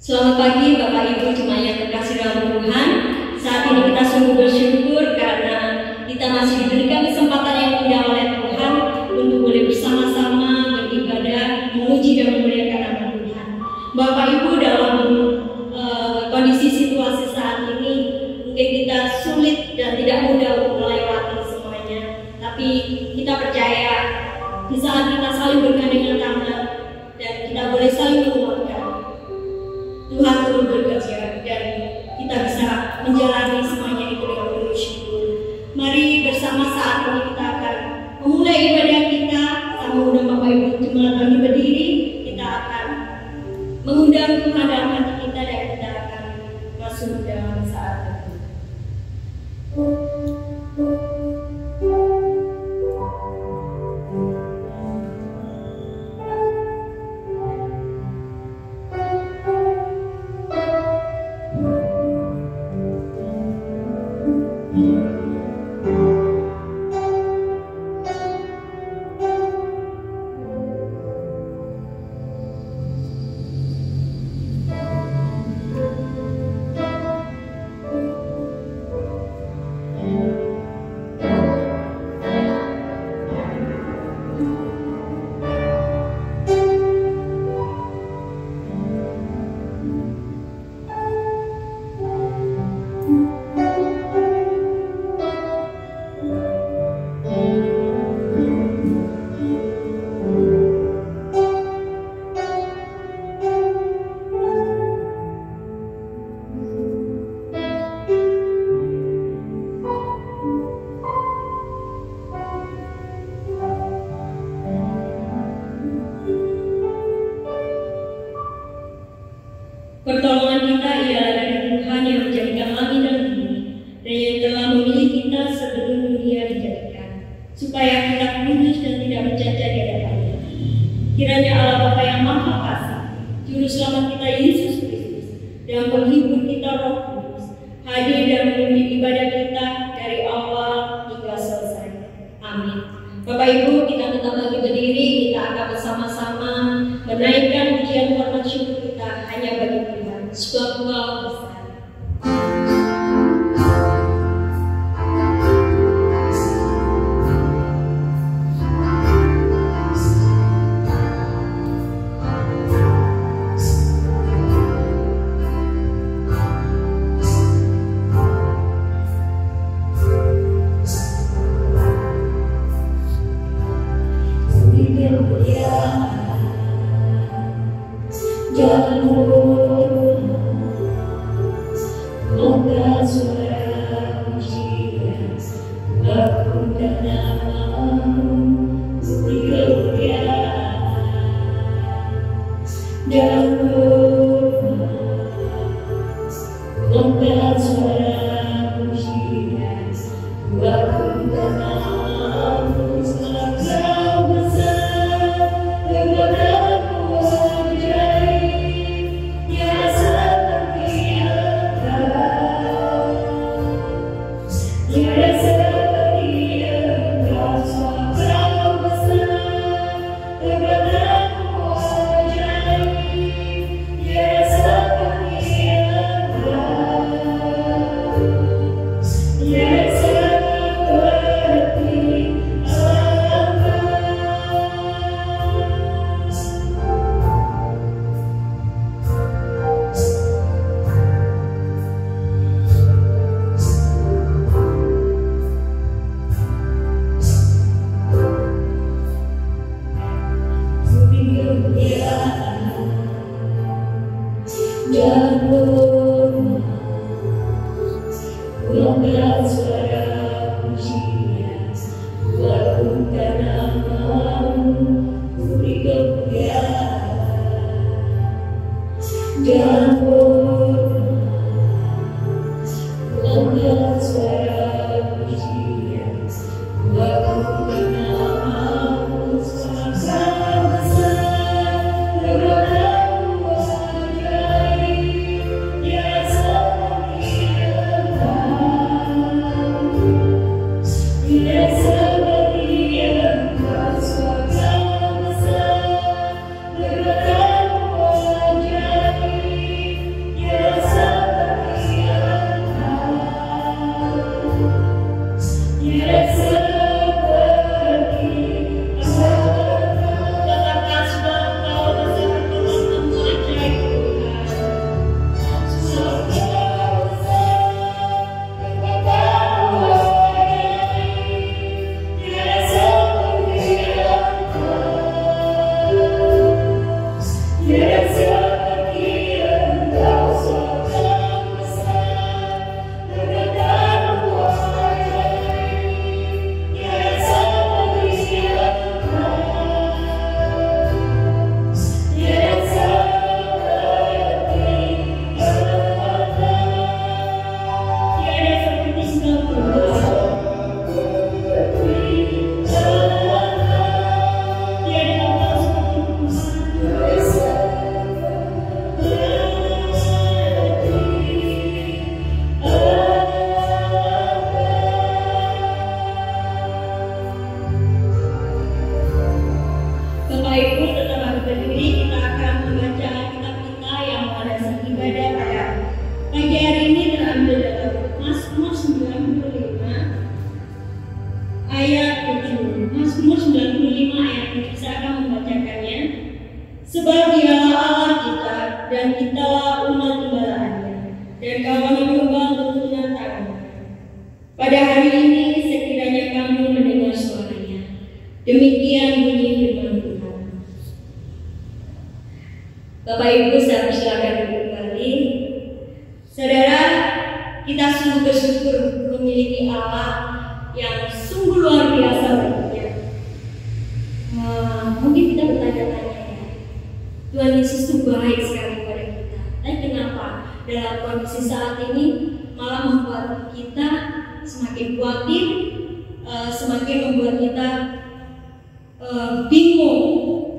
Selamat pagi Bapak Ibu jemaat yang terkasih dalam Tuhan. Saat ini kita sungguh bersyukur karena kita masih diberikan kesempatan yang indah oleh Tuhan untuk boleh bersama-sama beribadah, memuji dan memuliakan nama Tuhan. Bapak Ibu, dalam kondisi situasi saat ini mungkin kita sulit dan tidak mudah untuk melewati semuanya, tapi kita percaya di saat kita saling bergandengan tangan dan kita boleh saling menguatkan, Tuhan turut bekerja dan kita bisa menjalani semuanya itu dengan penuh syukur. Mari bersama saat ini kita akan memulai ibadah kita. Kita mengundang Bapak Ibu jemaat kami berdiri. Kita akan mengundang Tuhan dalam hati kita dan kita akan masuk dalam saat itu. Pertolongan kita ialah dari Tuhan yang menjadikan langit dan bumi, dan yang telah memilih kita sebelum dunia dijadikan, supaya kita kudus dan tidak bercacat di hadapannya. Kiranya Allah Bapa yang Maha Kasih, Juru Selamat kita Yesus Kristus, dan Penghibur kita Roh Kudus, hadir dan memimpin ibadah kita dari awal hingga selesai. Amin. Bapak Ibu, kita tetap lagi berdiri, kita akan bersama-sama menaikkan pujian hormat syukur kita hanya bagi Tuhan, sebab Engkau besar. kita umat gembalaannya, dan kami menyembah tuntunan tangan. Pada hari ini sekiranya kami mendengar suaranya. Demikian bunyi firman Tuhan. Bapak Ibu, saya persilakan duduk kembali. Saudara, kita sungguh bersyukur memiliki Allah yang sungguh luar biasa baginya. Mungkin kita bertanya-tanya ya, Tuhan Yesus itu baik sekali kepada kita. Tapi kenapa dalam kondisi saat ini malah membuat kita semakin khawatir, semakin membuat kita bingung,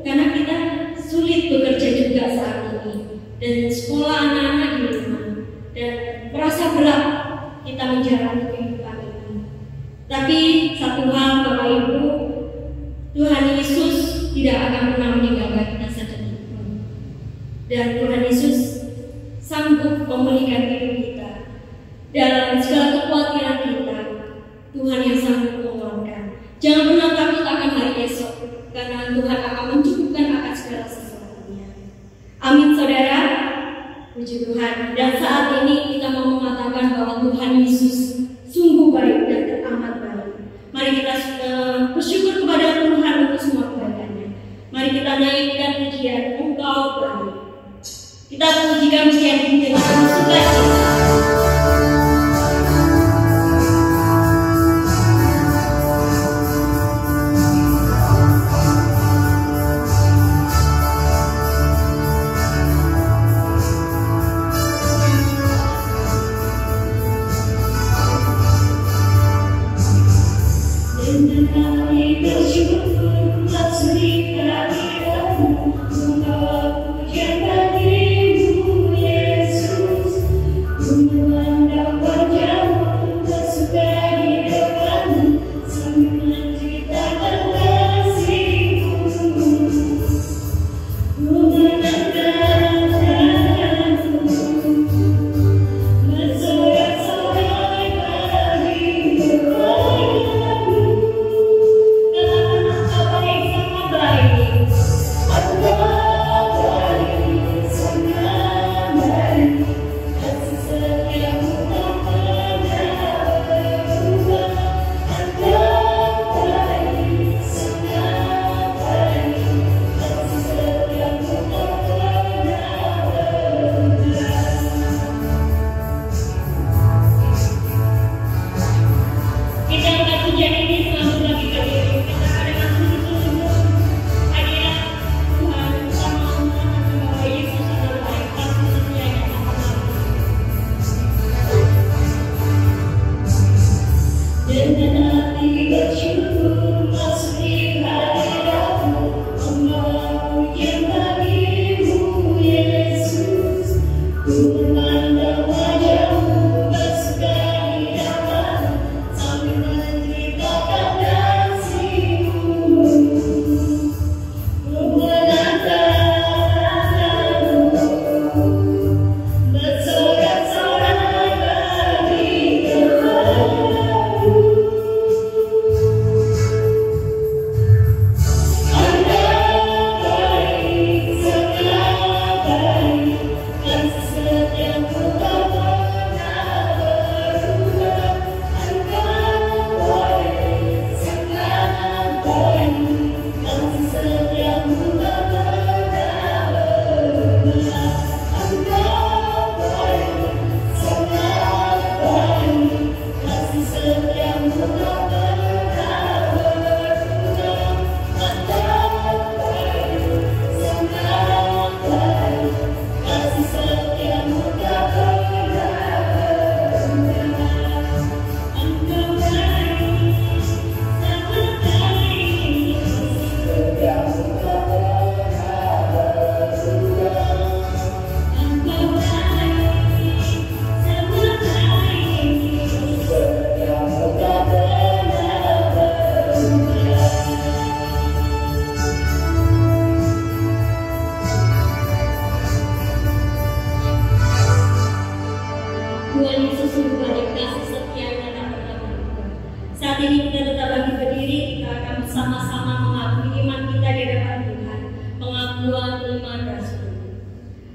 karena kita sulit bekerja juga saat ini, dan sekolah anak-anak di rumah, dan merasa berat kita menjalani kehidupan ini. Tapi satu hal Bapak Ibu, Tuhan Yesus tidak akan pernah meninggalkan kita sedetik pun, dan Tuhan Yesus sanggup memulihkan hidup kita dalam segala kekhawatiran kita. Tuhan yang sanggup menguatkan. Jangan pernah takut akan hari esok, karena Tuhan akan mencukupkan akan segala sesuatunya. Amin saudara, puji Tuhan. Dan saat ini kita mau mengatakan bahwa Tuhan Yesus sungguh baik dan teramat baik. Mari kita bersyukur kepada Tuhan untuk semua kebaikannya. Mari kita naikkan pujian Engkau baik. Kita pujikan pujian ini dengan sukacita.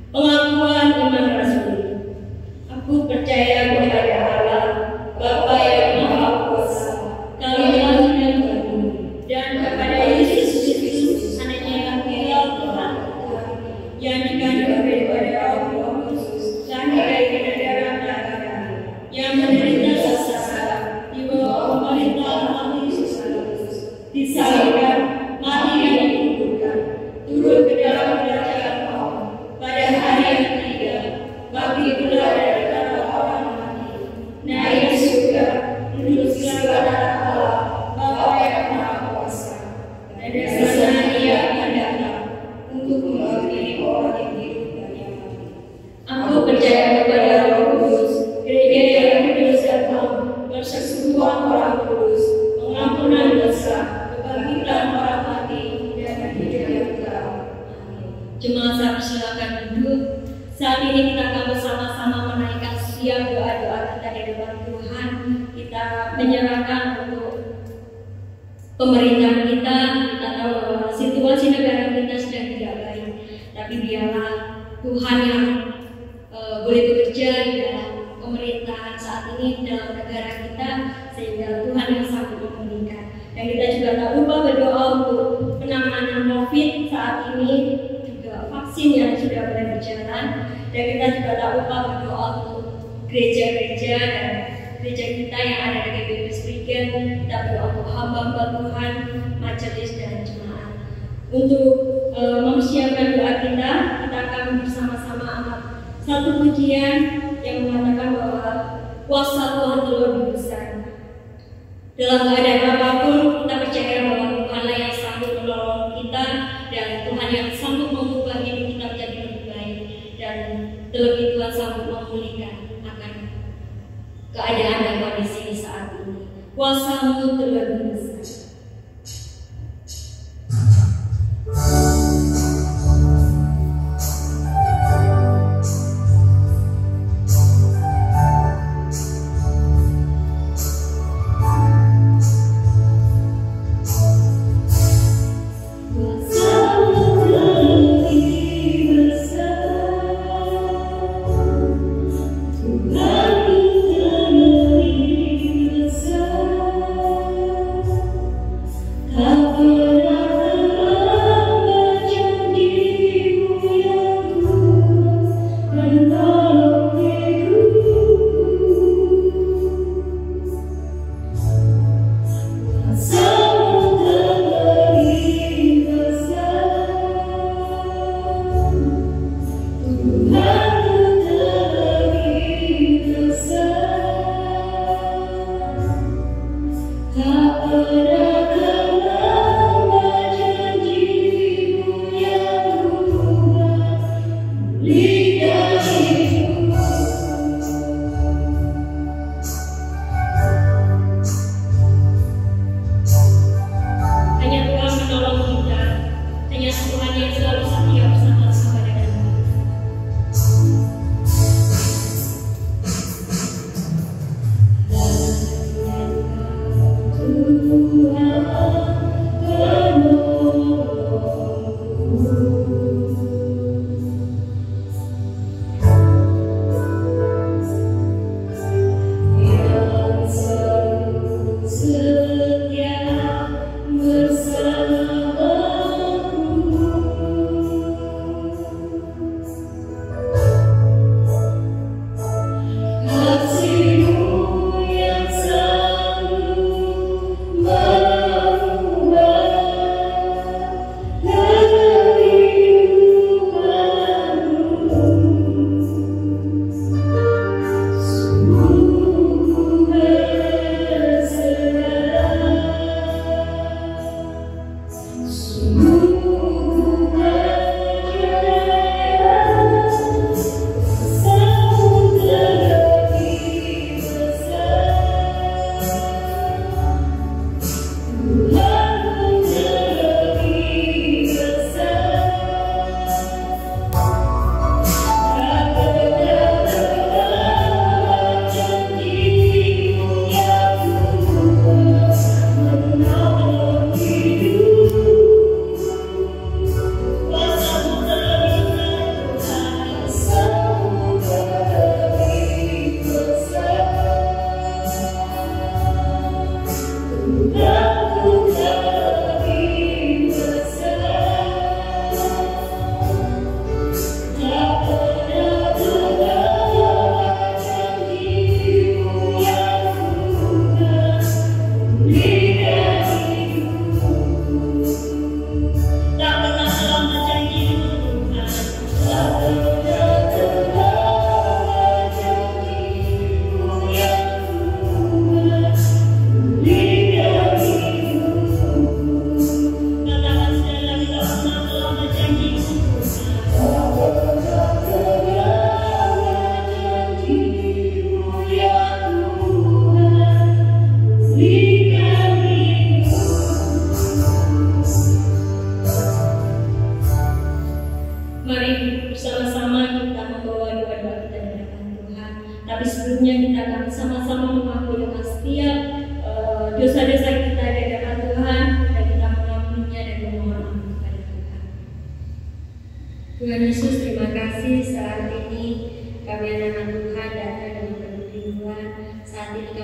Pengakuan Saat ini kita akan bersama-sama menaikkan siap doa-doa kita di depan Tuhan. Kita menyerahkan untuk pemerintah kita. Kita tahu bahwa situasi negara kita sedang tidak baik, tapi biarlah Tuhan yang boleh bekerja di dalam pemerintahan saat ini dalam negara kita, sehingga Tuhan yang sanggup memulihkan. Dan kita juga tak lupa berdoa untuk penanganan COVID saat ini, juga vaksin yang sudah mulai berjalan. Dan kita juga tak lupa berdoa untuk gereja-gereja dan gereja kita yang ada di GBI Prisbrigen. Kita berdoa untuk hamba-hamba Tuhan, majelis dan jemaat. Untuk mempersiapkan doa kita akan bersama-sama angkat satu pujian yang mengatakan bahwa kuasa Tuhan telah lebih besar. Dalam keadaan apapun, kita percaya bahwa Tuhanlah yang sanggup menolong kita, dan Tuhan yang sanggup mengubah hidup kita menjadi lebih baik, dan terlebih Tuhan sanggup memulihkan akan keadaan dan kondisi saat ini. Kuasa-Mu terlebih besar. Tuhan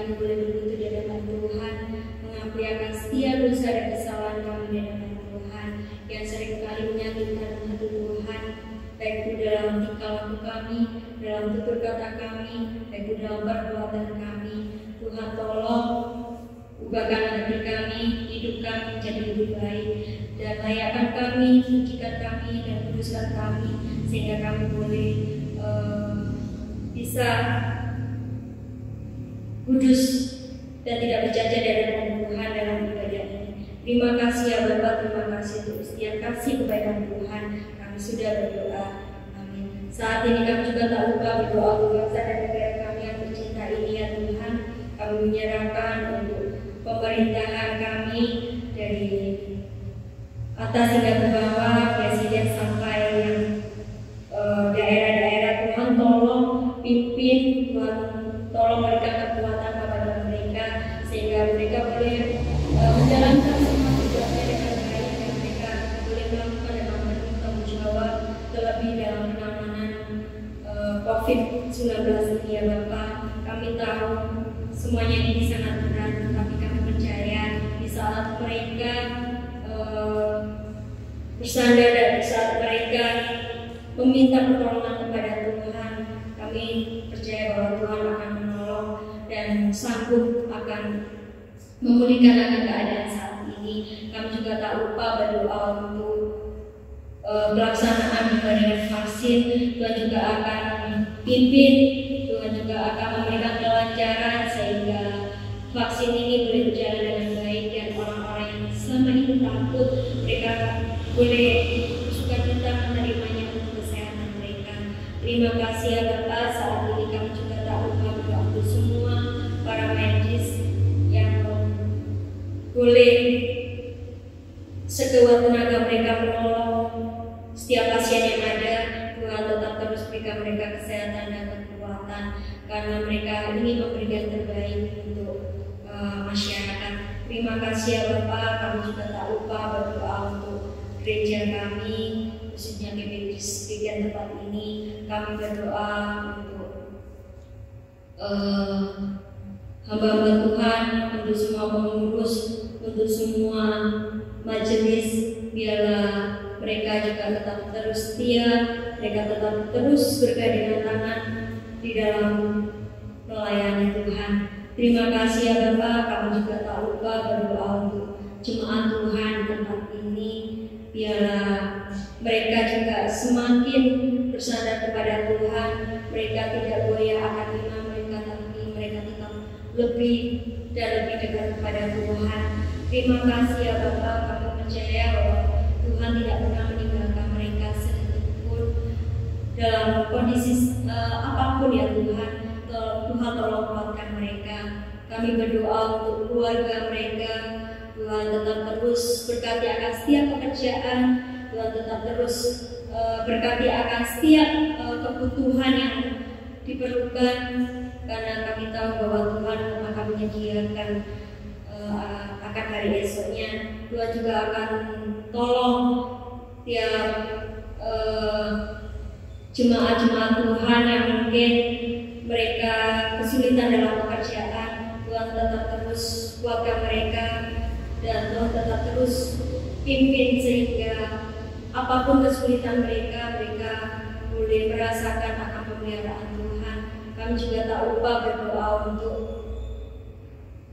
kami boleh berlutut di hadapan Tuhan, mengakui akan setiap dosa dan kesalahan kami di hadapan Tuhan yang seringkali menyakitkan hati Tuhan, baik itu dalam tingkah laku kami, dalam tutur kata kami, baik itu dalam perbuatan kami. Tuhan tolong ubahkan hati kami, hidup kami menjadi lebih baik, dan layakkan kami, sucikan kami, dan kuduskan kami, sehingga kami boleh bisa kudus dan tidak bercacat di hadapan Tuhan dalam ibadah ini. Terima kasih ya Bapa, terima kasih untuk setiap kasih kebaikan Tuhan. Kami sudah berdoa. Amin. Saat ini kami juga tak lupa berdoa untuk bangsa dan negara kami yang tercinta ini ya Tuhan. Kami menyerahkan untuk pemerintahan kami dari atas hingga ke bawah, presiden sampai yang daerah-daerah. Tuhan tolong pimpin, Tuhan tolong berikan kekuatan kepada mereka sehingga mereka boleh menjalankan semua tugasnya dengan baik, dan mereka boleh melakukan dan memenuhi tanggung jawab terlebih dalam penanganan COVID-19 ini ya Bapak. Kami tahu semuanya ini sangat berat, tapi kami percaya di saat mereka bersandar dan di saat mereka meminta pertolongan kepada Tuhan, kami percaya bahwa Tuhan akan menolong dan sanggup akan memulihkan akan keadaan saat ini. Kami juga tak lupa berdoa untuk pelaksanaan pemberian vaksin. Tuhan juga akan pimpin, Tuhan juga akan memberikan kelancaran sehingga vaksin ini boleh berjalan dengan baik, dan orang-orang yang selama ini takut mereka boleh bersuka-cita menerimanya untuk kesehatan mereka. Terima kasih ya Bapak. Saat ini kami juga tak lupa berdoa untuk semua para medis yang boleh sekuat tenaga mereka menolong setiap pasien yang ada. Tuhan tetap terus berikan mereka kesehatan dan kekuatan, karena mereka ingin memberikan terbaik untuk masyarakat. Terima kasih ya Bapak. Kami juga tak lupa berdoa untuk gereja kami, khususnya GBI Distrik tempat ini. Kami berdoa untuk hamba-hamba Tuhan, untuk semua pengurus, untuk semua majelis, biarlah mereka juga tetap terus setia, mereka tetap terus bergandengan tangan di dalam melayani Tuhan. Terima kasih ya Bapak. Kami juga tak lupa berdoa untuk jemaat Tuhan di tempat ini, biarlah mereka juga semakin bersandar kepada Tuhan. Mereka tidak goyah akan iman mereka, tapi mereka tetap lebih dan lebih dekat kepada Tuhan. Terima kasih ya Bapak. Kami percaya bahwa Tuhan tidak pernah meninggalkan mereka sedetik pun dalam kondisi apapun ya Tuhan. Tuhan tolong kuatkan mereka. Kami berdoa untuk keluarga mereka. Tuhan tetap terus berkati akan setiap pekerjaan. Tuhan tetap terus berkati akan setiap kebutuhan yang diperlukan, karena kami tahu bahwa Tuhan akan menyediakan akan hari esoknya. Tuhan juga akan tolong tiap jemaat-jemaat Tuhan yang mungkin mereka kesulitan dalam pekerjaan. Tuhan tetap terus kuatkan mereka, dan Tuhan tetap terus pimpin sehingga apapun kesulitan mereka, mereka boleh merasakan akan pemeliharaan Tuhan. Kami juga tak lupa berdoa untuk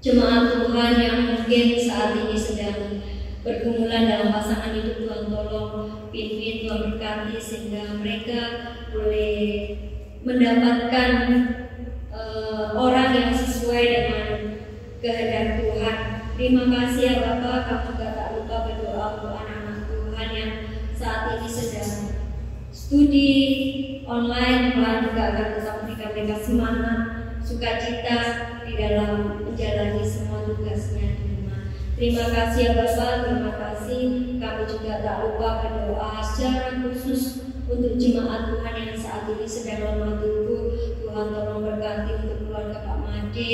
jemaat Tuhan yang mungkin saat ini sedang bergumulan dalam pasangan hidup. Tuhan tolong pimpin, Tuhan berkati sehingga mereka boleh mendapatkan orang yang sesuai dengan kehendak Tuhan. Terima kasih ya Bapak. Kami juga tak lupa berdoa untuk anak-anak Tuhan yang saat ini sedang studi online. Tuhan juga akan tetap memberikan mereka semangat, sukacita di dalam menjalani semua tugasnya di rumah. Terima kasih ya Bapak. Terima kasih. Kami juga tak lupa berdoa secara khusus untuk jemaat Tuhan yang saat ini sedang lemah tubuh. Tuhan tolong berkati untuk keluarga Pak Made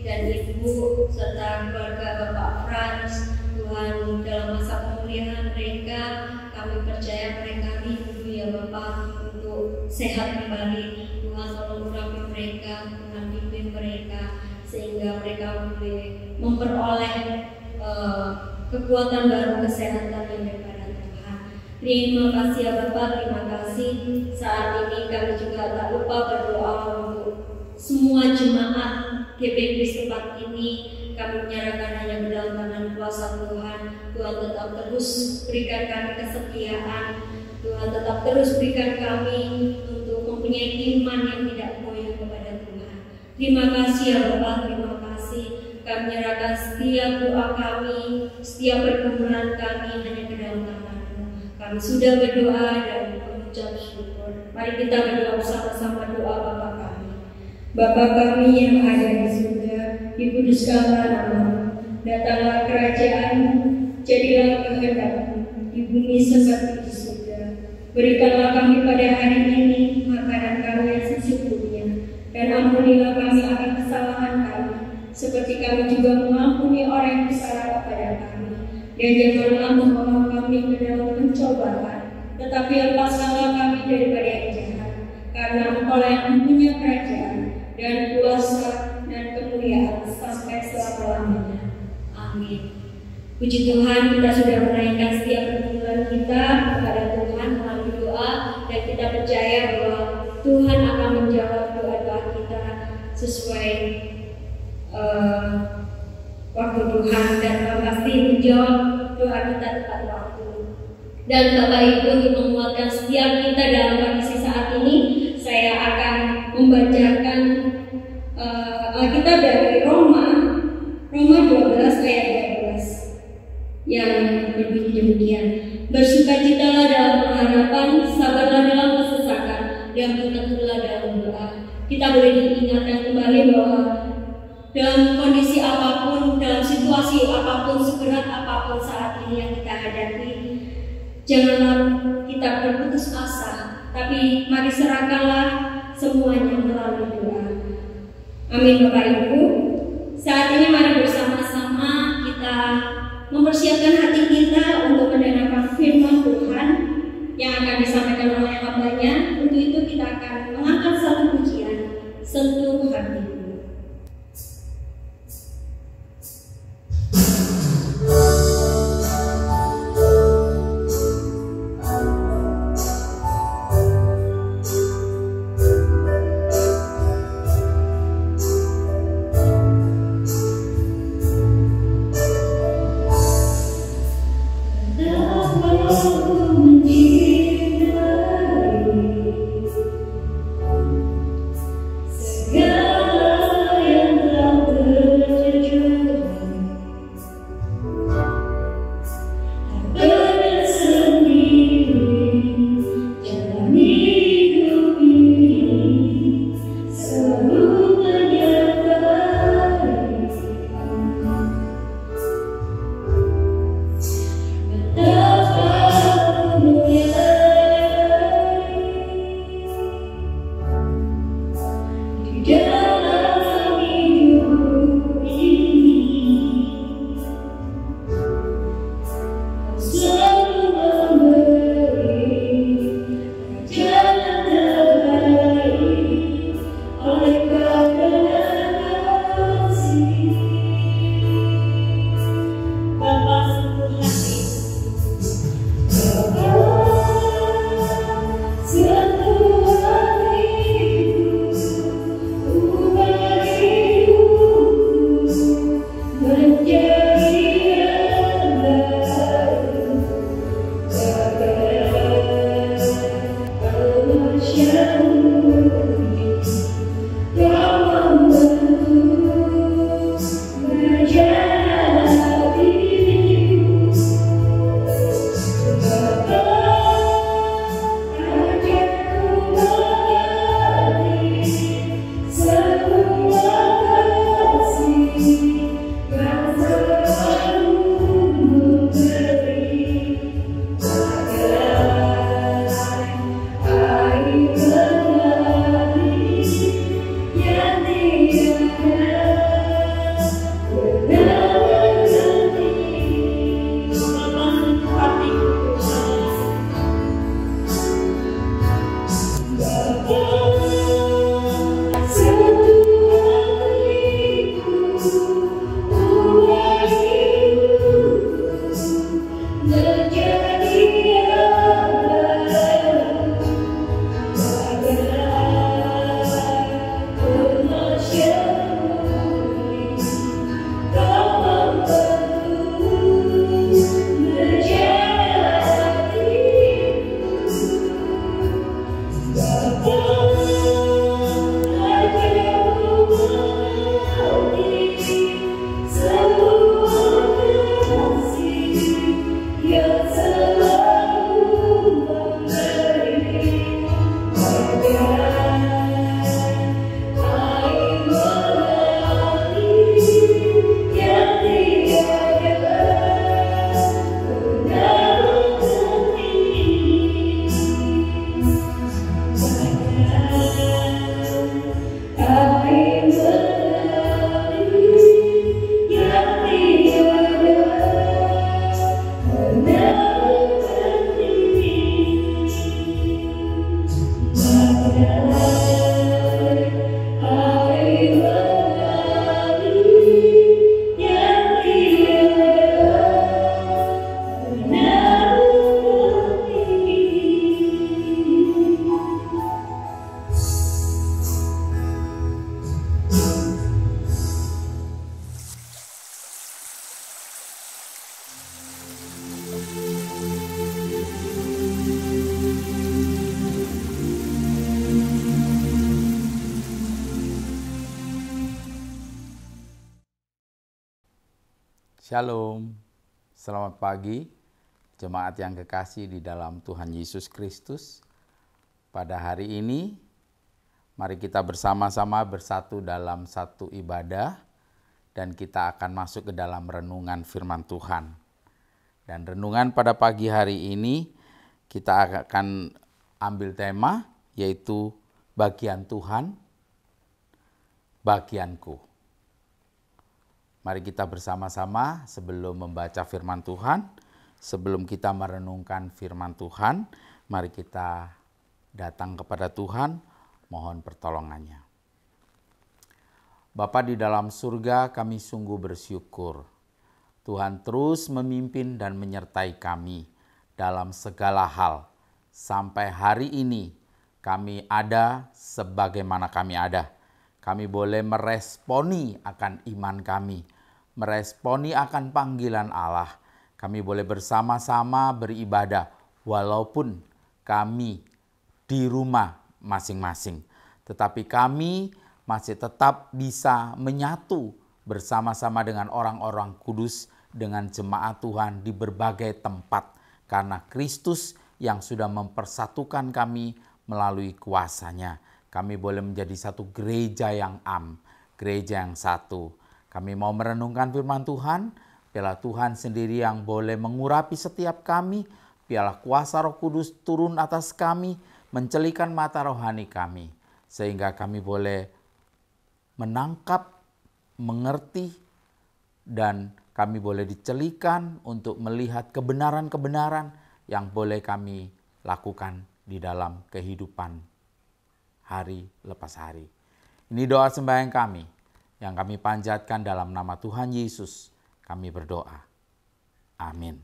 dan Ibu serta keluarga Bapak Frans. Tuhan dalam masa pemulihan mereka, kami percaya mereka rindu ya Bapak untuk sehat kembali. Tuhan tolong urapi mereka, Tuhan pimpin mereka sehingga mereka boleh memperoleh kekuatan baru, kesehatan yang daripada Tuhan. Terima kasih ya Bapak, terima kasih. Saat ini kami juga tak lupa berdoa untuk semua jemaat GBK tempat ini. Kami menyerahkan hanya ke dalam tangan kuasa Tuhan. Tuhan tetap terus berikan kami kesetiaan. Tuhan tetap terus berikan kami untuk mempunyai iman yang tidak goyah kepada Tuhan. Terima kasih ya Bapak, terima kasih. Kami menyerahkan setiap doa kami, setiap pergumulan kami hanya ke dalam tangan-Mu. Kami sudah berdoa dan mengucap syukur. Mari kita berdoa bersama-sama doa Bapa kami. Bapa kami yang ada di surga, dikuduskanlah nama-Mu, datanglah kerajaan-Mu, jadilah kehendak-Mu di bumi seperti di surga. Berikanlah kami pada hari ini makanan kami yang secukupnya, dan ampunilah kami akan kesalahan kami, seperti kami juga mengampuni orang yang bersalah kepada kami. Dan janganlah membawa kami ke dalam pencobaan, tetapi lepaskanlah kami daripada yang jahat, karena Engkau yang mempunyai kerajaan dan kuasa dan kemuliaan sampai selama-lamanya. Amin. Puji Tuhan, kita sudah menaikkan setiap pergumulan kita kepada Tuhan melalui doa, dan kita percaya bahwa Tuhan akan menjawab doa-doa kita sesuai waktu Tuhan, dan pasti menjawab doa kita tepat waktu. Dan Bapak Ibu, untuk menguatkan setiap kita dalam kondisi saat ini, saya akan membacakan Alkitab dari Roma 12 ayat 12 yang berbunyi demikian. Bersukacitalah dalam pengharapan, sabarlah dalam kesesakan, dan bertekunlah dalam doa. Kita boleh diingatkan kembali bahwa dalam kondisi apapun, dalam situasi apapun, seberat apapun saat ini yang kita hadapi, janganlah kita berputus asa, tapi mari serahkanlah semuanya melalui doa. Amin Bapak Ibu. Saat ini mari bersama-sama kita mempersiapkan hati kita untuk mendengarkan firman Tuhan yang akan disampaikan oleh hamba-Nya. Untuk itu kita akan mengangkat satu pujian, Sentuh Hatiku. Ooh. Shalom, selamat pagi jemaat yang kekasih di dalam Tuhan Yesus Kristus. Pada hari ini, mari kita bersama-sama bersatu dalam satu ibadah dan kita akan masuk ke dalam renungan firman Tuhan. Dan renungan pada pagi hari ini kita akan ambil tema yaitu bagian Tuhan, bagianku. Mari kita bersama-sama sebelum membaca firman Tuhan, sebelum kita merenungkan firman Tuhan, mari kita datang kepada Tuhan, mohon pertolongannya. Bapa di dalam surga, kami sungguh bersyukur. Tuhan terus memimpin dan menyertai kami dalam segala hal. Sampai hari ini kami ada sebagaimana kami ada. Kami boleh meresponi akan iman kami, meresponi akan panggilan Allah. Kami boleh bersama-sama beribadah walaupun kami di rumah masing-masing. Tetapi kami masih tetap bisa menyatu bersama-sama dengan orang-orang kudus, dengan jemaat Tuhan di berbagai tempat. Karena Kristus yang sudah mempersatukan kami melalui kuasa-Nya. Kami boleh menjadi satu gereja yang gereja yang satu. Kami mau merenungkan firman Tuhan, biarlah Tuhan sendiri yang boleh mengurapi setiap kami, biarlah kuasa Roh Kudus turun atas kami, mencelikan mata rohani kami, sehingga kami boleh menangkap, mengerti, dan kami boleh dicelikan untuk melihat kebenaran-kebenaran yang boleh kami lakukan di dalam kehidupan hari lepas hari. Ini doa sembahyang kami yang kami panjatkan dalam nama Tuhan Yesus. Kami berdoa. Amin.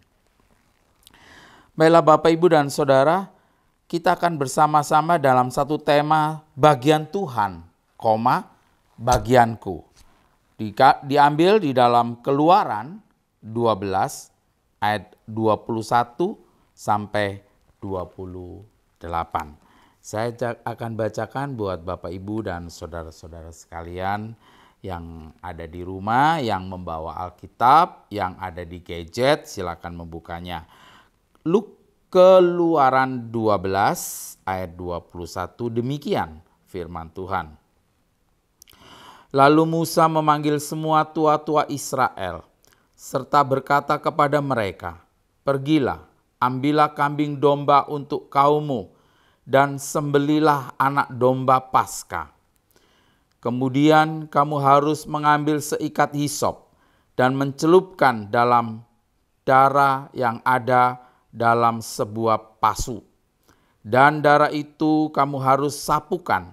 Baiklah Bapak, Ibu, dan Saudara, kita akan bersama-sama dalam satu tema bagian Tuhan, bagianku. Diambil di dalam Keluaran 12 ayat 21 sampai 28. Saya akan bacakan buat Bapak, Ibu, dan saudara-saudara sekalian yang ada di rumah, yang membawa Alkitab, yang ada di gadget, silakan membukanya. Keluaran 12 ayat 21, demikian firman Tuhan. Lalu Musa memanggil semua tua-tua Israel, serta berkata kepada mereka, "Pergilah, ambillah kambing domba untuk kaummu, dan sembelilah anak domba Paskah. Kemudian kamu harus mengambil seikat hisop dan mencelupkan dalam darah yang ada dalam sebuah pasu. Dan darah itu kamu harus sapukan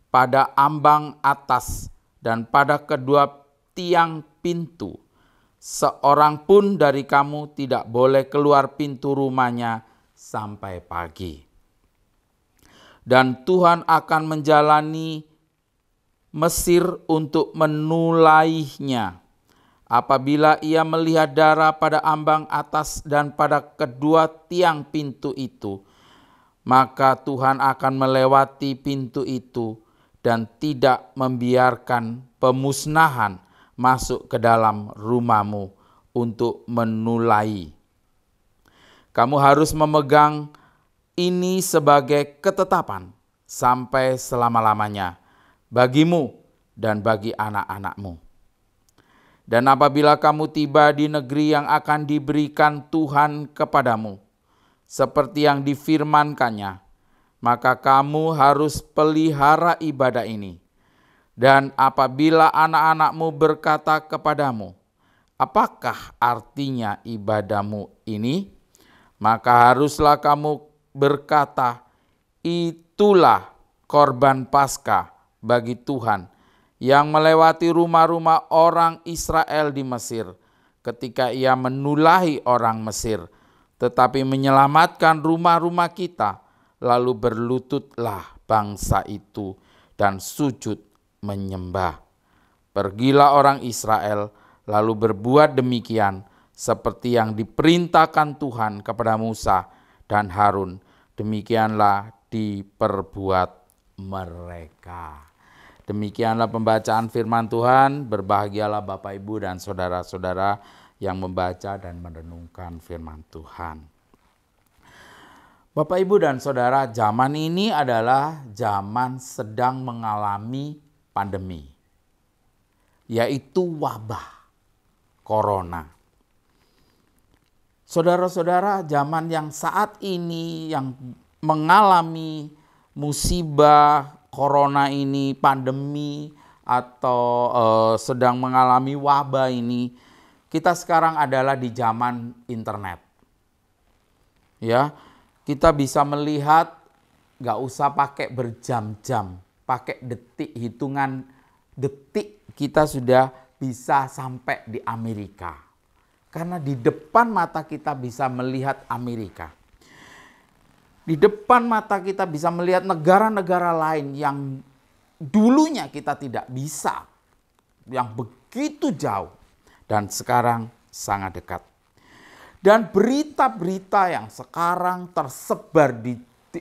pada ambang atas dan pada kedua tiang pintu. Seorang pun dari kamu tidak boleh keluar pintu rumahnya sampai pagi. Dan Tuhan akan menjalani Mesir untuk menulainya. Apabila ia melihat darah pada ambang atas dan pada kedua tiang pintu itu, maka Tuhan akan melewati pintu itu dan tidak membiarkan pemusnahan masuk ke dalam rumahmu untuk menulai. Kamu harus memegang ini sebagai ketetapan sampai selama-lamanya bagimu dan bagi anak-anakmu. Dan apabila kamu tiba di negeri yang akan diberikan Tuhan kepadamu, seperti yang difirmankannya, maka kamu harus pelihara ibadah ini. Dan apabila anak-anakmu berkata kepadamu, apakah artinya ibadahmu ini? Maka haruslah kamu berkata, itulah korban Paskah bagi Tuhan yang melewati rumah-rumah orang Israel di Mesir ketika ia menulahi orang Mesir, tetapi menyelamatkan rumah-rumah kita. Lalu berlututlah bangsa itu dan sujud menyembah. Pergilah orang Israel lalu berbuat demikian seperti yang diperintahkan Tuhan kepada Musa dan Harun, demikianlah diperbuat mereka. Demikianlah pembacaan firman Tuhan. Berbahagialah Bapak, Ibu, dan saudara-saudara yang membaca dan merenungkan firman Tuhan. Bapak, Ibu, dan Saudara, zaman ini adalah zaman sedang mengalami pandemi, yaitu wabah corona. Saudara-saudara, zaman yang saat ini yang mengalami musibah corona ini, pandemi, atau sedang mengalami wabah ini, kita sekarang adalah di zaman internet. Ya, kita bisa melihat, gak usah pakai berjam-jam, pakai detik, hitungan detik kita sudah bisa sampai di Amerika. Karena di depan mata kita bisa melihat Amerika. Di depan mata kita bisa melihat negara-negara lain yang dulunya kita tidak bisa, yang begitu jauh dan sekarang sangat dekat. Dan berita-berita yang sekarang tersebar di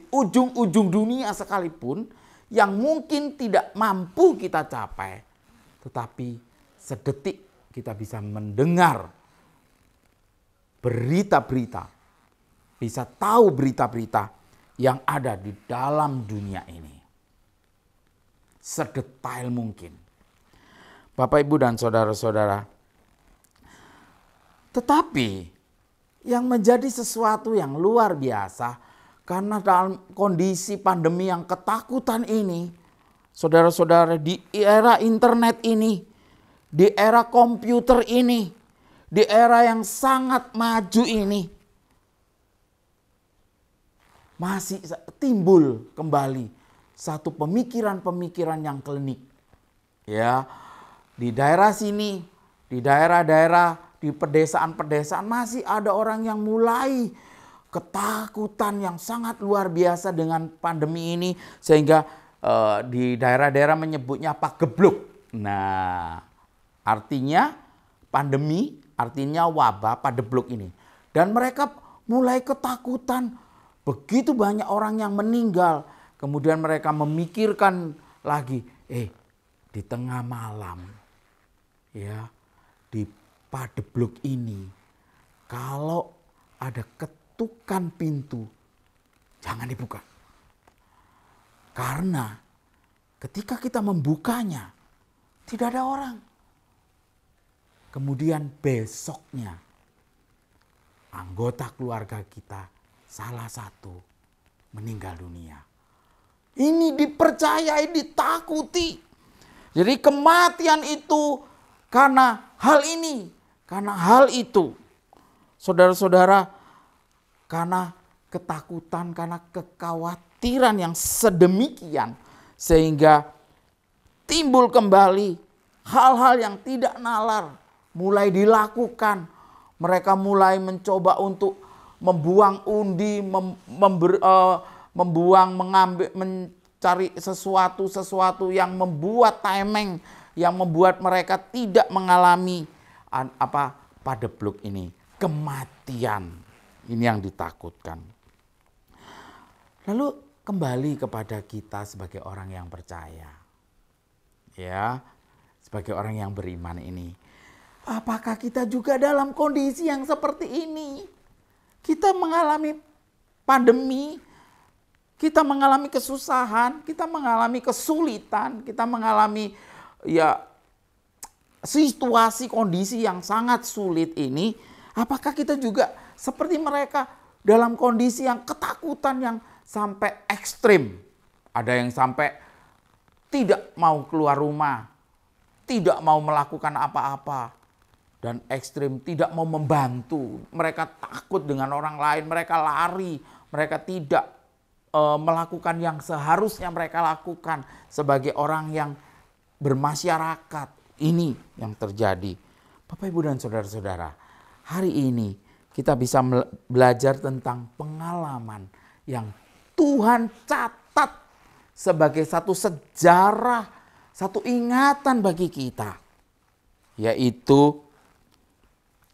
ujung-ujung dunia sekalipun, yang mungkin tidak mampu kita capai, tetapi sedetik kita bisa mendengar berita-berita, bisa tahu berita-berita yang ada di dalam dunia ini. Sedetail mungkin. Bapak, Ibu, dan saudara-saudara. Tetapi yang menjadi sesuatu yang luar biasa, karena dalam kondisi pandemi yang ketakutan ini, saudara-saudara, di era internet ini, di era komputer ini, di era yang sangat maju ini, masih timbul kembali satu pemikiran-pemikiran yang klinik. Ya, di daerah sini, di daerah-daerah, di pedesaan-pedesaan masih ada orang yang mulai ketakutan yang sangat luar biasa dengan pandemi ini, sehingga di daerah-daerah menyebutnya pagebluk. Nah, artinya pandemi, artinya wabah pagebluk ini. Dan mereka mulai ketakutan, begitu banyak orang yang meninggal. Kemudian mereka memikirkan lagi, di tengah malam, ya, di pagebluk ini, kalau ada ketukan pintu, jangan dibuka. Karena ketika kita membukanya, tidak ada orang. Kemudian besoknya, anggota keluarga kita salah satu meninggal dunia. Ini dipercayai, ditakuti. Jadi kematian itu karena hal ini, karena hal itu. Saudara-saudara, karena ketakutan, karena kekhawatiran yang sedemikian, sehingga timbul kembali hal-hal yang tidak nalar mulai dilakukan. Mereka mulai mencoba untuk membuang undi, mencari sesuatu yang membuat timing, yang membuat mereka tidak mengalami pagebluk ini, kematian. Ini yang ditakutkan. Lalu kembali kepada kita sebagai orang yang percaya. Ya, sebagai orang yang beriman ini. Apakah kita juga dalam kondisi yang seperti ini? Kita mengalami pandemi, kita mengalami kesusahan, kita mengalami kesulitan, kita mengalami situasi kondisi yang sangat sulit ini. Apakah kita juga seperti mereka dalam kondisi yang ketakutan yang sampai ekstrim? Ada yang sampai tidak mau keluar rumah, tidak mau melakukan apa-apa, dan ekstrim tidak mau membantu. Mereka takut dengan orang lain, mereka lari, mereka tidak melakukan yang seharusnya mereka lakukan sebagai orang yang bermasyarakat. Ini yang terjadi. Bapak, Ibu, dan saudara-saudara, hari ini kita bisa belajar tentang pengalaman yang Tuhan catat sebagai satu sejarah, satu ingatan bagi kita. Yaitu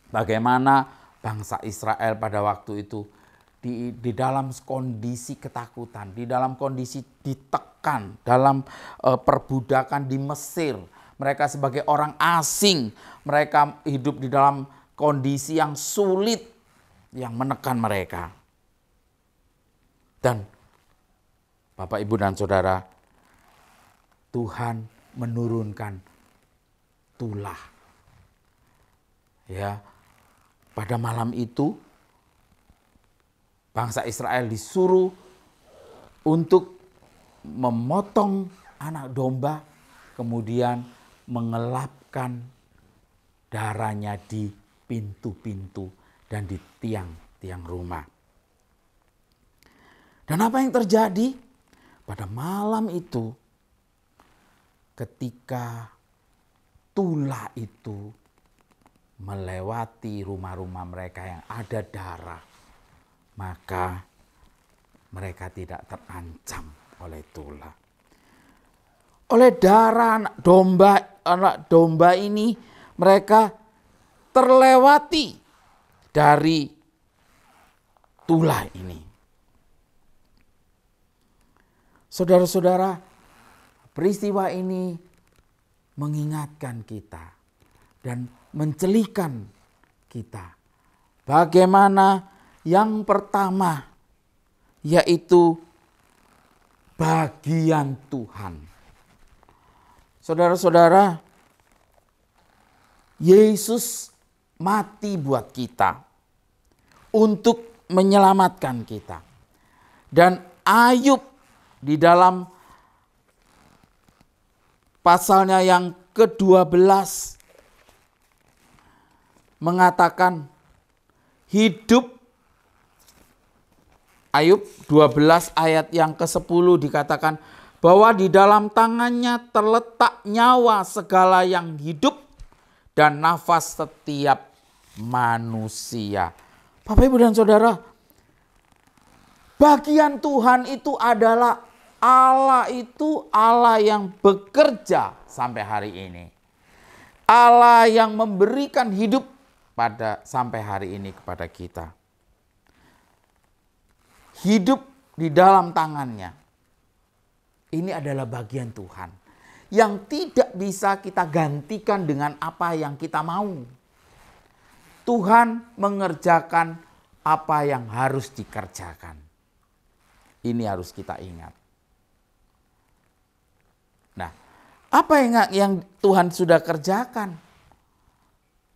bagaimana bangsa Israel pada waktu itu di dalam kondisi ketakutan, di dalam kondisi ditekan, dalam perbudakan di Mesir. Mereka sebagai orang asing, mereka hidup di dalam kondisi yang sulit yang menekan mereka. Dan Bapak, Ibu, dan Saudara, Tuhan menurunkan tulah. Ya, pada malam itu bangsa Israel disuruh untuk memotong anak domba, kemudian mengelapkan darahnya di pintu-pintu dan di tiang-tiang rumah. Dan apa yang terjadi? Pada malam itu, ketika tulah itu melewati rumah-rumah mereka yang ada darah, maka mereka tidak terancam oleh tulah. Oleh darah anak domba ini, mereka terlewati dari tulah ini. Saudara-saudara, peristiwa ini mengingatkan kita dan mencelikan kita. Bagaimana yang pertama, yaitu bagian Tuhan. Saudara-saudara, Yesus mati buat kita untuk menyelamatkan kita. Dan Ayub di dalam pasalnya yang ke-12 mengatakan hidup. Ayub 12 ayat yang ke-10 dikatakan bahwa di dalam tangannya terletak nyawa segala yang hidup dan nafas setiap manusia. Bapak, Ibu, dan Saudara, bagian Tuhan itu adalah Allah itu Allah yang bekerja sampai hari ini. Allah yang memberikan hidup sampai hari ini kepada kita. Hidup di dalam tangannya. Ini adalah bagian Tuhan yang tidak bisa kita gantikan dengan apa yang kita mau. Tuhan mengerjakan apa yang harus dikerjakan. Ini harus kita ingat. Nah, apa yang Tuhan sudah kerjakan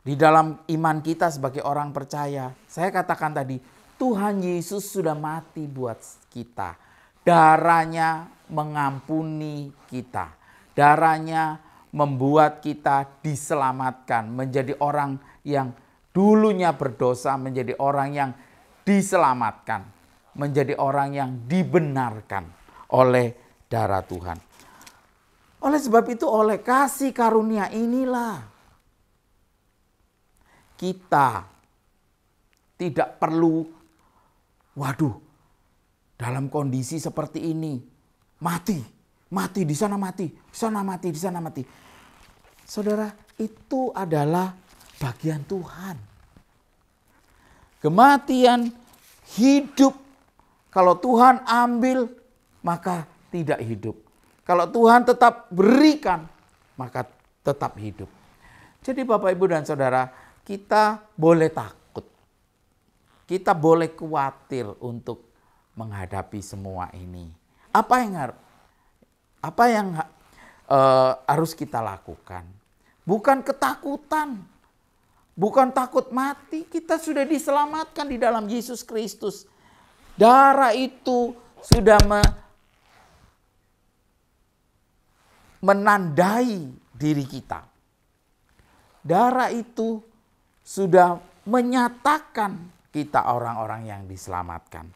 di dalam iman kita sebagai orang percaya? Saya katakan tadi, Tuhan Yesus sudah mati buat kita. Darahnya mengampuni kita. Darahnya membuat kita diselamatkan. Menjadi orang yang dulunya berdosa, menjadi orang yang diselamatkan. Menjadi orang yang dibenarkan oleh darah Tuhan. Oleh sebab itu, oleh kasih karunia inilah kita tidak perlu, dalam kondisi seperti ini, mati di sana mati, di sana mati, di sana mati. Saudara, itu adalah bagian Tuhan. Kematian, hidup, kalau Tuhan ambil, maka tidak hidup. Kalau Tuhan tetap berikan, maka tetap hidup. Jadi Bapak, Ibu, dan Saudara, kita boleh takut. Kita boleh khawatir untuk menghadapi semua ini. Apa yang harus kita lakukan? Bukan ketakutan. Bukan takut mati. Kita sudah diselamatkan di dalam Yesus Kristus. Darah itu sudah menandai diri kita. Darah itu sudah menyatakan kita orang-orang yang diselamatkan.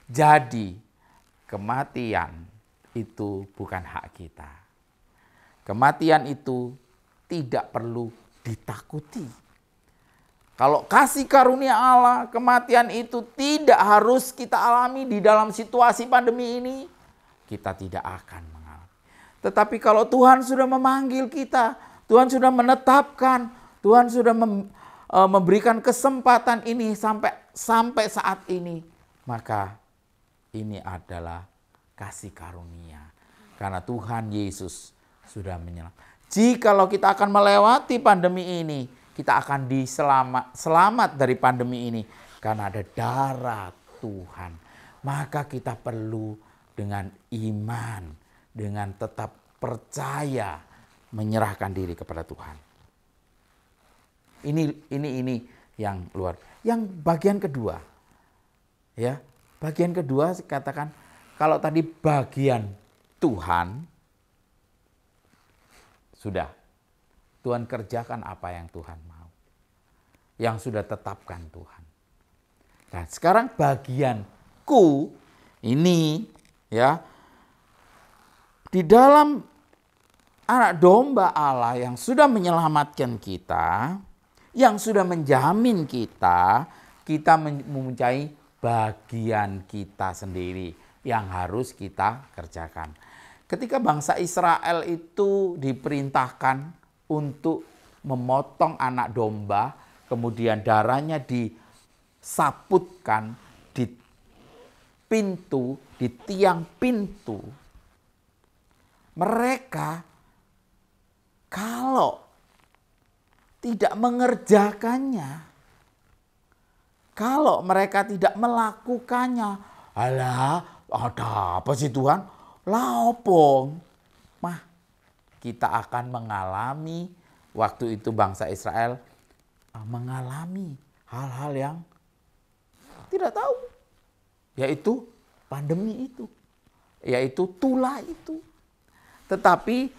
Jadi kematian itu bukan hak kita. Kematian itu tidak perlu ditakuti. Kalau kasih karunia Allah, kematian itu tidak harus kita alami di dalam situasi pandemi ini. Kita tidak akan mengalami. Tetapi kalau Tuhan sudah memanggil kita, Tuhan sudah menetapkan, Tuhan sudah memberikan kesempatan ini sampai saat ini, maka ini adalah kasih karunia. Karena Tuhan Yesus sudah menyelamatkan. Jikalau kita akan melewati pandemi ini, kita akan selamat dari pandemi ini karena ada darah Tuhan. Maka kita perlu dengan iman, dengan tetap percaya menyerahkan diri kepada Tuhan. Ini yang luar. Yang bagian kedua, ya, bagian kedua katakan kalau tadi bagian Tuhan sudah Tuhan kerjakan apa yang Tuhan mau, yang sudah tetapkan Tuhan. Nah, sekarang bagianku ini, ya, di dalam anak domba Allah yang sudah menyelamatkan kita, yang sudah menjamin kita mempunyai bagian kita sendiri yang harus kita kerjakan. Ketika bangsa Israel itu diperintahkan untuk memotong anak domba, kemudian darahnya disaputkan di pintu, di tiang pintu, mereka kalau tidak mengerjakannya, kalau mereka tidak melakukannya, alah, ada apa sih Tuhan? Laopong. Mah, kita akan mengalami, waktu itu bangsa Israel mengalami hal-hal yang tidak tahu, yaitu pandemi itu, yaitu tulah itu. Tetapi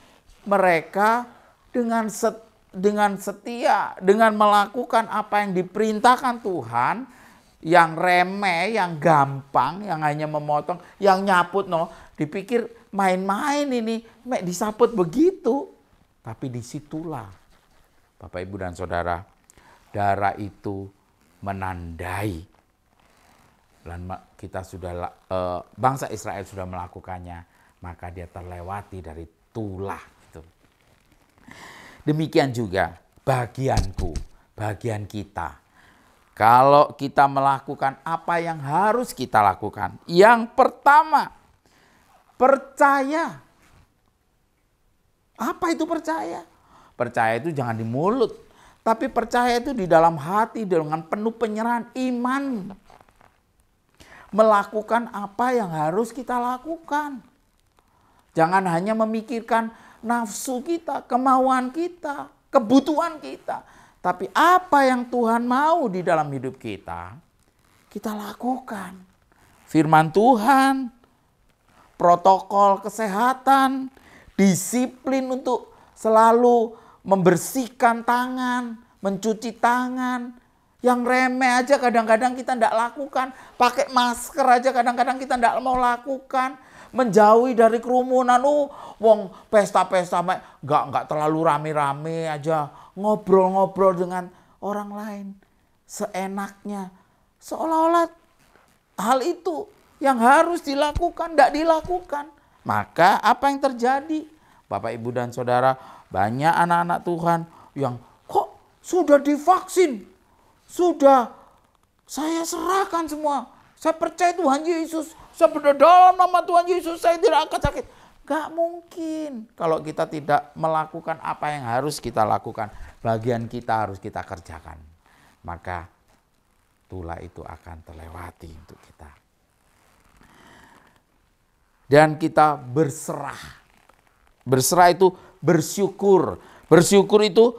mereka dengan setia, dengan melakukan apa yang diperintahkan Tuhan, yang remeh, yang gampang, yang hanya memotong, yang nyaput, dipikir main-main ini, disaput begitu. Tapi disitulah, Bapak, Ibu, dan Saudara, darah itu menandai. Dan kita sudah, bangsa Israel sudah melakukannya, maka dia terlewati dari tulah itu. Demikian juga bagianku, bagian kita. Kalau kita melakukan apa yang harus kita lakukan. Yang pertama, percaya. Apa itu percaya? Percaya itu jangan di mulut, tapi percaya itu di dalam hati dengan penuh penyerahan iman. Melakukan apa yang harus kita lakukan. Jangan hanya memikirkan nafsu kita, kemauan kita, kebutuhan kita. Tapi apa yang Tuhan mau di dalam hidup kita, kita lakukan. Firman Tuhan, protokol kesehatan, disiplin untuk selalu membersihkan tangan, mencuci tangan. Yang remeh aja kadang-kadang kita tidak lakukan. Pakai masker aja kadang-kadang kita tidak mau lakukan. Menjauhi dari kerumunan, wong pesta-pesta nggak terlalu rame-rame aja, ngobrol-ngobrol dengan orang lain seenaknya, seolah-olah hal itu yang harus dilakukan tidak dilakukan. Maka apa yang terjadi, Bapak, Ibu, dan Saudara, banyak anak-anak Tuhan yang kok sudah divaksin, sudah saya serahkan semua, saya percaya Tuhan Yesus, saya berdoa dalam nama Tuhan Yesus, saya tidak akan sakit. Gak mungkin kalau kita tidak melakukan apa yang harus kita lakukan. Bagian kita harus kita kerjakan. Maka tulah itu akan terlewati untuk kita. Dan kita berserah. Berserah itu bersyukur. Bersyukur itu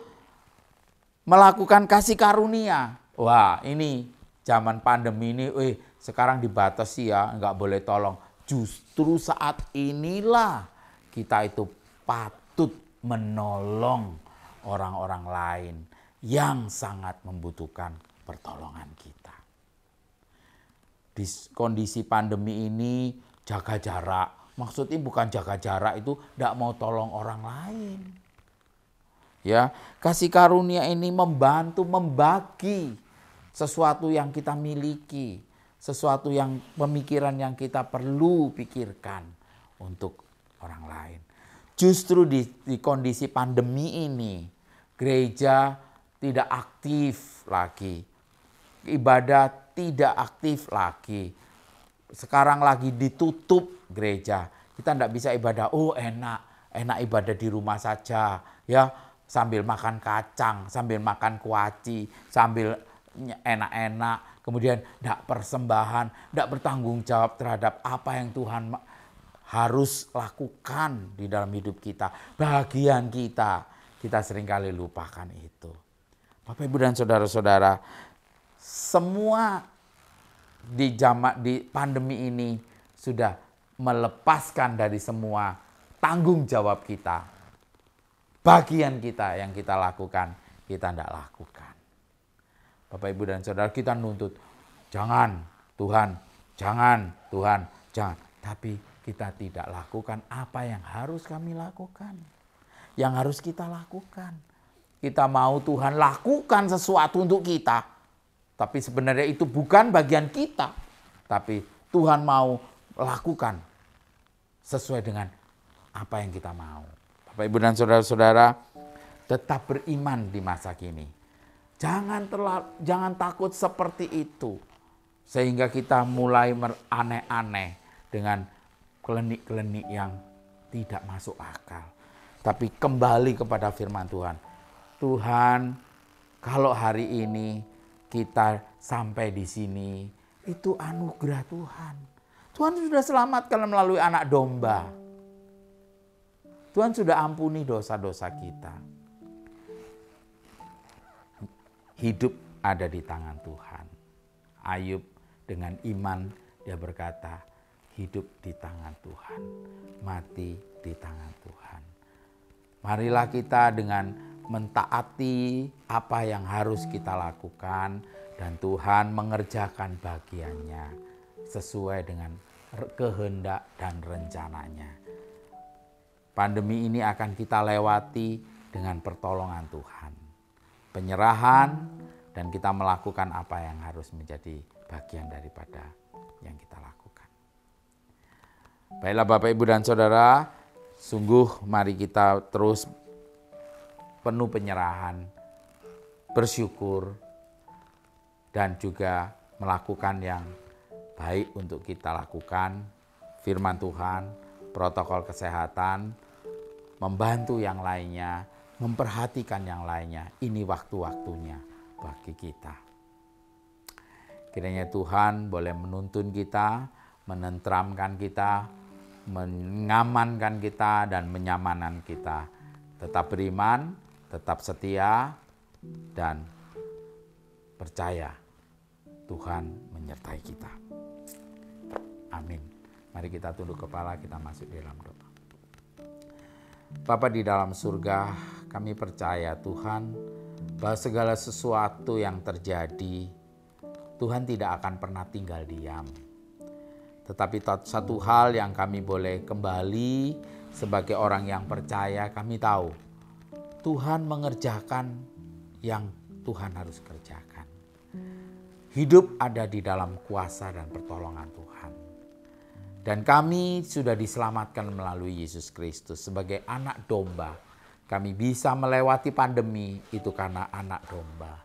melakukan kasih karunia. Wah, ini zaman pandemi ini, sekarang dibatasi ya, nggak boleh tolong. Justru saat inilah kita itu patut menolong orang-orang lain yang sangat membutuhkan pertolongan kita. Di kondisi pandemi ini jaga jarak. Maksudnya bukan jaga jarak itu tidak mau tolong orang lain. Ya, kasih karunia ini membantu membagi sesuatu yang kita miliki. Sesuatu yang pemikiran yang kita perlu pikirkan untuk orang lain. Justru di kondisi pandemi ini, gereja tidak aktif lagi. Ibadah tidak aktif lagi. Sekarang lagi ditutup gereja. Kita tidak bisa ibadah, enak ibadah di rumah saja. Ya, sambil makan kacang, sambil makan kuaci, sambil enak-enak, kemudian tidak persembahan, tidak bertanggung jawab terhadap apa yang Tuhan harus lakukan di dalam hidup kita. Bagian kita seringkali lupakan itu. Bapak, Ibu, dan saudara-saudara, semua di pandemi ini sudah melepaskan dari semua tanggung jawab kita. Bagian kita yang kita lakukan, kita tidak lakukan. Bapak, Ibu, dan saudara, kita nuntut, jangan Tuhan, jangan Tuhan, jangan. Tapi kita tidak lakukan apa yang harus kami lakukan. Yang harus kita lakukan. Kita mau Tuhan lakukan sesuatu untuk kita. Tapi sebenarnya itu bukan bagian kita. Tapi Tuhan mau lakukan sesuai dengan apa yang kita mau. Bapak, Ibu, dan saudara-saudara, tetap beriman di masa kini. Jangan takut seperti itu. Sehingga kita mulai aneh-aneh dengan klinik-klinik yang tidak masuk akal. Tapi kembali kepada firman Tuhan. Tuhan, kalau hari ini kita sampai di sini, itu anugerah Tuhan. Tuhan sudah selamatkan melalui anak domba. Tuhan sudah ampuni dosa-dosa kita. Hidup ada di tangan Tuhan. Ayub dengan iman dia berkata, hidup di tangan Tuhan, mati di tangan Tuhan. Marilah kita dengan mentaati apa yang harus kita lakukan dan Tuhan mengerjakan bagiannya sesuai dengan kehendak dan rencananya. Pandemi ini akan kita lewati dengan pertolongan Tuhan. Penyerahan dan kita melakukan apa yang harus menjadi bagian daripada yang kita lakukan. Baiklah Bapak, Ibu, dan saudara, sungguh mari kita terus penuh penyerahan, bersyukur, dan juga melakukan yang baik untuk kita lakukan. Firman Tuhan, protokol kesehatan, membantu yang lainnya, memperhatikan yang lainnya. Ini waktu-waktunya bagi kita. Kiranya Tuhan boleh menuntun kita, menenteramkan kita, mengamankan kita, dan menyamanan kita. Tetap beriman, tetap setia, dan percaya Tuhan menyertai kita. Amin. Mari kita tunduk kepala, kita masuk di dalam doa. Bapa di dalam surga, kami percaya Tuhan bahwa segala sesuatu yang terjadi, Tuhan tidak akan pernah tinggal diam. Tetapi satu hal yang kami boleh kembali sebagai orang yang percaya, kami tahu Tuhan mengerjakan yang Tuhan harus kerjakan. Hidup ada di dalam kuasa dan pertolongan Tuhan. Dan kami sudah diselamatkan melalui Yesus Kristus sebagai anak domba. Kami bisa melewati pandemi itu karena anak domba.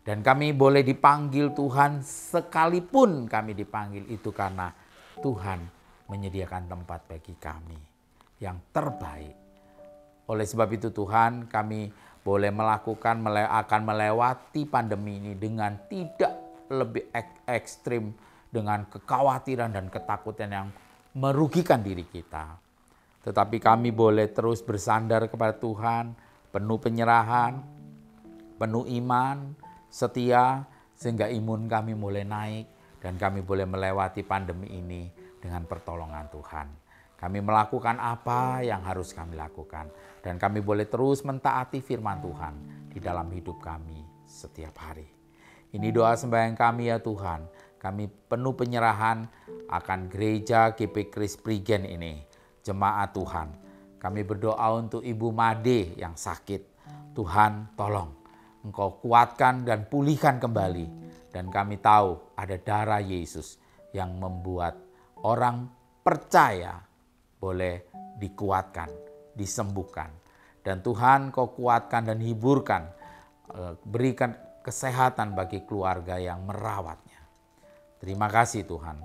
Dan kami boleh dipanggil Tuhan sekalipun kami dipanggil itu karena Tuhan menyediakan tempat bagi kami yang terbaik. Oleh sebab itu Tuhan, kami boleh akan melewati pandemi ini dengan tidak lebih ekstrim, dengan kekhawatiran dan ketakutan yang merugikan diri kita. Tetapi kami boleh terus bersandar kepada Tuhan, penuh penyerahan, penuh iman, setia, sehingga imun kami mulai naik dan kami boleh melewati pandemi ini dengan pertolongan Tuhan. Kami melakukan apa yang harus kami lakukan dan kami boleh terus mentaati firman Tuhan di dalam hidup kami setiap hari. Ini doa sembahyang kami ya Tuhan. Kami penuh penyerahan akan gereja GP Kris Prigen ini, jemaat Tuhan. Kami berdoa untuk Ibu Made yang sakit. Tuhan tolong Engkau kuatkan dan pulihkan kembali. Dan kami tahu ada darah Yesus yang membuat orang percaya boleh dikuatkan, disembuhkan. Dan Tuhan Kau kuatkan dan hiburkan, berikan kesehatan bagi keluarga yang merawatnya. Terima kasih Tuhan.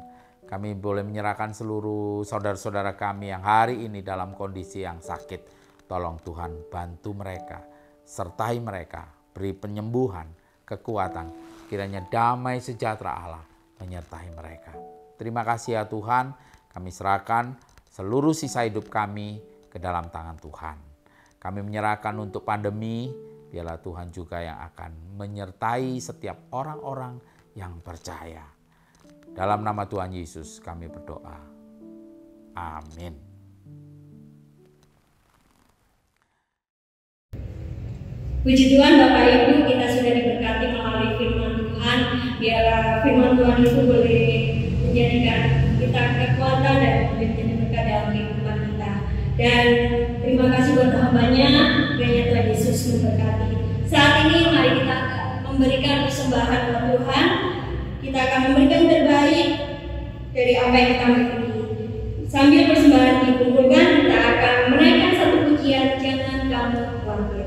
Kami boleh menyerahkan seluruh saudara-saudara kami yang hari ini dalam kondisi yang sakit. Tolong Tuhan bantu mereka. sertai mereka, beri penyembuhan, kekuatan. Kiranya damai sejahtera Allah menyertai mereka. Terima kasih ya Tuhan, kami serahkan seluruh sisa hidup kami ke dalam tangan Tuhan. Kami menyerahkan untuk pandemi, biarlah Tuhan juga yang akan menyertai setiap orang-orang yang percaya. Dalam nama Tuhan Yesus kami berdoa. Amin. Puji Tuhan Bapak Ibu, kita sudah diberkati melalui firman Tuhan. Biarlah firman Tuhan itu boleh menjadikan kita kekuatan dan menjadi berkat dalam kehidupan kita. Dan terima kasih buat hambanya, kiranya Tuhan Yesus memberkati. Saat ini mari kita memberikan persembahan buat Tuhan. Kita akan memberikan terbaik dari apa yang kita miliki. Sambil persembahan dikumpulkan, kita akan menaikkan satu pujian, Jangan Kamu Khawatir.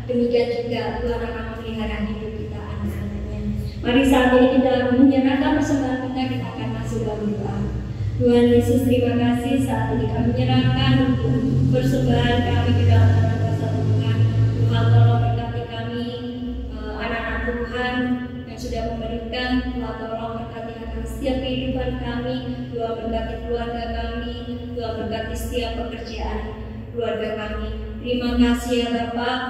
Demikian juga Tuhan akan memelihara hidup kita, anak-anaknya. Mari saat ini kita menyerahkan persembahan kita akan masuk dalam doa. Tuhan Yesus, terima kasih saat ini kami menyerahkan untuk persembahan kami ke dalam tangan kuasa Tuhan. Tuhan tolong berkati kami, anak-anak Tuhan yang sudah memberikan. Tuhan tolong berkati akan setiap kehidupan kami. Tuhan berkati keluarga kami. Tuhan berkati setiap pekerjaan keluarga kami. Terima kasih ya Bapak.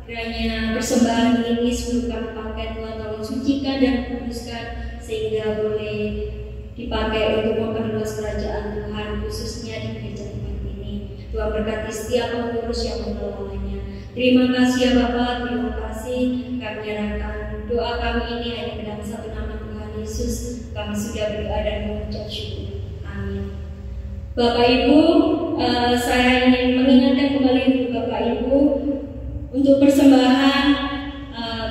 Kiranya persembahan ini sebelum kami pakai, Tuhan tolong sucikan dan kuduskan sehingga boleh dipakai untuk memperluas kerajaan Tuhan, khususnya di gereja tempat ini. Tuhan berkati setiap pengurus yang mengelolanya. Terima kasih ya Bapak, terima kasih. Kami menyerahkan doa kami ini hanya ke dalam satu nama Tuhan Yesus. Kami sudah berdoa dan mengucap syukur. Amin. Bapak Ibu, saya ingin mengingatkan kembali untuk Bapak Ibu untuk persembahan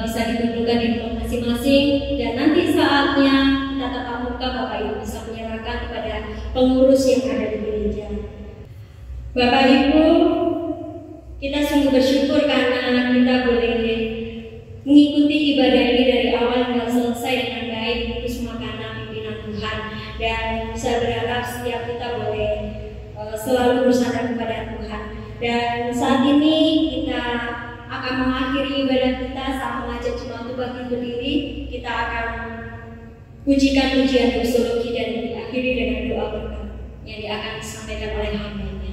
bisa dikumpulkan di rumah masing-masing, dan nanti saatnya kita tatap muka Bapak Ibu bisa menyerahkan kepada pengurus yang ada di gereja. Bapak Ibu, kita sungguh bersyukur karena kita boleh mengikuti ibadah ini dari awal hingga selesai dengan baik untuk semua karena pimpinan Tuhan, dan saya berharap setiap kita boleh selalu bersandar kepada Tuhan. Dan saat ini kita akan mengakhiri ibadah kita saat mengajak jemaat untuk bangkit berdiri. Kita akan pujikan pujian doxologi dan diakhiri dengan doa berkat yang akan disampaikan oleh hambanya.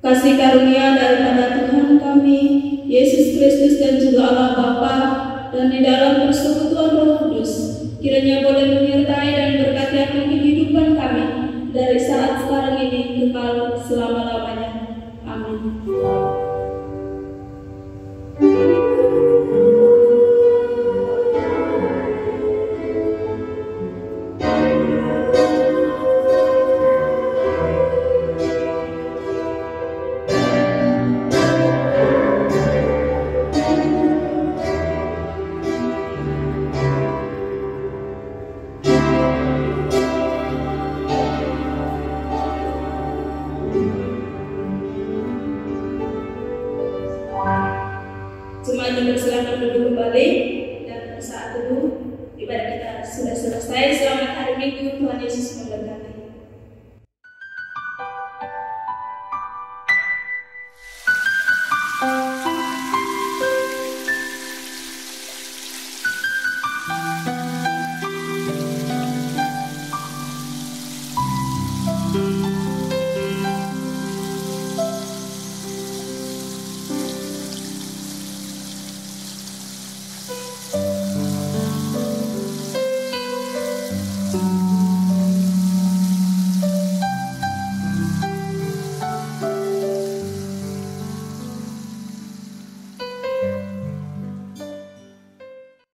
Kasih karunia daripada Tuhan kami, Yesus Kristus dan juga Allah Bapa, dan di dalam persekutuan Roh Kudus, kiranya boleh menyertai dan berkati akan kehidupan kami, dari saat sekarang ini kekal selama-lamanya. Amin. Jemaat dipersilakan duduk kembali, dan saat itu ibadah kita sudah selesai. Selamat hari Minggu, Tuhan Yesus memberkati. Thank you.